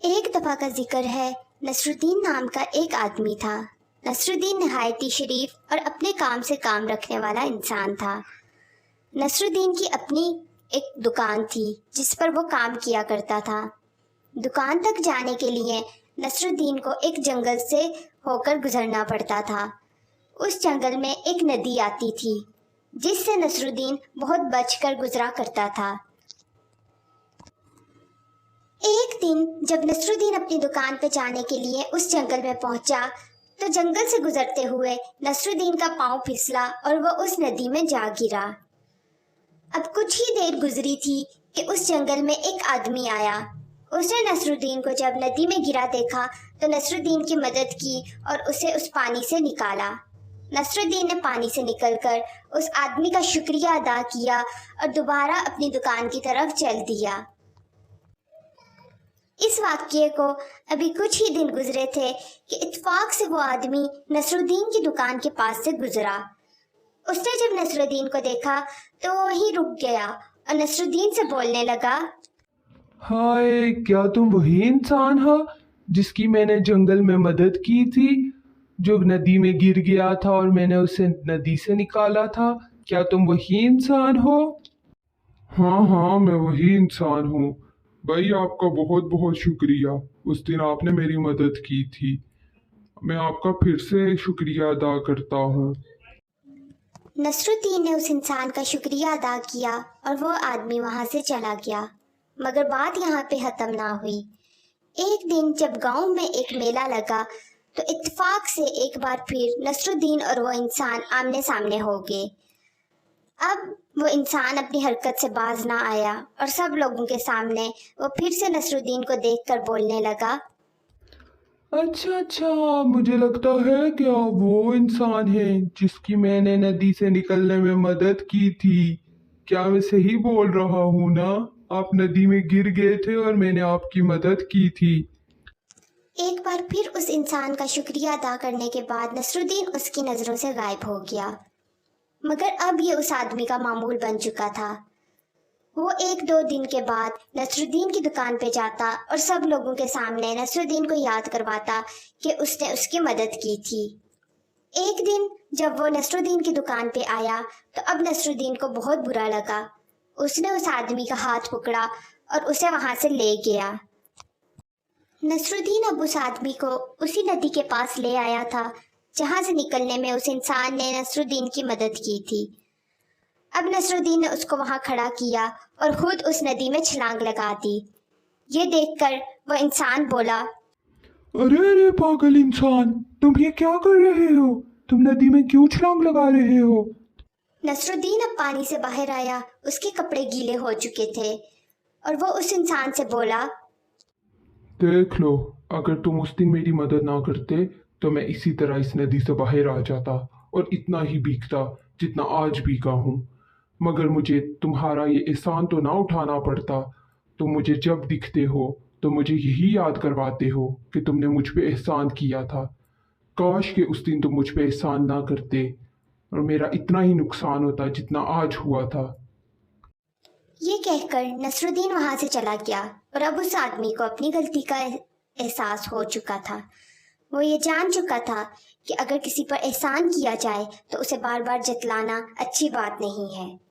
ایک دفعہ کا ذکر ہے، نصرالدین نام کا ایک آدمی تھا۔ نصرالدین نہایت ہی شریف اور اپنے کام سے کام رکھنے والا انسان تھا۔ نصرالدین کی اپنی ایک دکان تھی جس پر وہ کام کیا کرتا تھا۔ دکان تک جانے کے لیے نصرالدین کو ایک جنگل سے ہو کر گزرنا پڑتا تھا۔ اس جنگل میں ایک ندی آتی تھی جس سے نصرالدین بہت بچ کر گزرا کرتا تھا۔ ایک دن جب نصرالدین اپنی دکان پہ جانے کے لیے اس جنگل میں پہنچا تو جنگل سے گزرتے ہوئے نصرالدین کا پاؤں پھسلا اور وہ اس ندی میں جا گرا۔ اب کچھ ہی دیر گزری تھی کہ اس جنگل میں ایک آدمی آیا۔ اس نے نصرالدین کو جب ندی میں گرا دیکھا تو نصرالدین کی مدد کی اور اسے اس پانی سے نکالا۔ نصرالدین نے پانی سے نکل کر اس آدمی کا شکریہ ادا کیا اور دوبارہ اپنی دکان کی طرف چل دیا۔ اس واقعے کو ابھی کچھ ہی دن گزرے تھے کہ اتفاق سے وہ آدمی نصرالدین کی دکان کے پاس سے گزرا۔ اس نے جب نصرالدین کو دیکھا تو وہ وہیں رک گیا اور نصرالدین سے بولنے لگا، ہائے، کیا تم وہی انسان ہو جس کی میں نے جنگل میں مدد کی تھی، جو ندی میں گر گیا تھا اور میں نے اسے ندی سے نکالا تھا؟ کیا تم وہی انسان ہو؟ ہاں میں وہی انسان ہوں بھائی، آپ کا بہت بہت شکریہ۔ اس دن آپ نے میری مدد کی تھی، میں آپ کا پھر سے شکریہ ادا کرتا ہوں۔ نصرالدین نے اس انسان کا شکریہ ادا کیا اور وہ آدمی وہاں سے چلا گیا۔ مگر بات یہاں پہ ختم نہ ہوئی۔ ایک دن جب گاؤں میں ایک میلہ لگا تو اتفاق سے ایک بار پھر نصرالدین اور وہ انسان آمنے سامنے ہو گئے۔ اب وہ انسان اپنی حرکت سے باز نہ آیا اور سب لوگوں کے سامنے وہ پھر سے نصرالدین کو دیکھ کر بولنے لگا، اچھا، مجھے لگتا ہے کہ آپ وہ انسان ہیں جس کی میں نے ندی سے نکلنے میں مدد کی تھی۔ کیا میں صحیح بول رہا ہوں نا؟ آپ ندی میں گر گئے تھے اور میں نے آپ کی مدد کی تھی۔ ایک بار پھر اس انسان کا شکریہ ادا کرنے کے بعد نصرالدین اس کی نظروں سے غائب ہو گیا۔ مگر اب یہ اس آدمی کا معمول بن چکا تھا۔ وہ ایک دو دن کے بعد نصرالدین کی دکان پہ جاتا اور سب لوگوں کے سامنے نصرالدین کو یاد کرواتا کہ اس نے اس کی مدد کی تھی۔ ایک دن جب وہ نصرالدین کی دکان پہ آیا تو اب نصرالدین کو بہت برا لگا۔ اس نے اس آدمی کا ہاتھ پکڑا اور اسے وہاں سے لے گیا۔ نصرالدین اب اس آدمی کو اسی ندی کے پاس لے آیا تھا جہاں سے نکلنے میں اس انسان نے نصرالدین کی مدد کی تھی۔ اب نصرالدین نے اس کو وہاں کھڑا کیا اور خود اس ندی میں چھلانگ لگا دی۔ یہ دیکھ کر وہ انسان بولا، ارے پاگل انسان، تم یہ کیا کر رہے ہو؟ تم ندی میں کیوں چھلانگ لگا رہے ہو؟ نصرالدین اب پانی سے باہر آیا، اس کے کپڑے گیلے ہو چکے تھے اور وہ اس انسان سے بولا، دیکھ لو، اگر تم اس دن میری مدد نہ کرتے تو میں اسی طرح اس ندی سے باہر آ جاتا اور اتنا ہی بھیگتا جتنا آج بھیگا ہوں۔ مگر مجھے تمہارا یہ احسان تو نہ اٹھانا پڑتا۔ تم مجھے جب دکھتے ہو تو مجھے یہی یاد کرواتے ہو کہ تم نے مجھ پہ احسان کیا تھا۔ کاش کہ اس دن تم مجھ پہ احسان نہ کرتے اور میرا اتنا ہی نقصان ہوتا جتنا آج ہوا تھا۔ یہ کہہ کر نصرالدین وہاں سے چلا گیا اور اب اس آدمی کو اپنی غلطی کا احساس ہو چکا تھا۔ وہ یہ جان چکا تھا کہ اگر کسی پر احسان کیا جائے تو اسے بار بار جتلانا اچھی بات نہیں ہے۔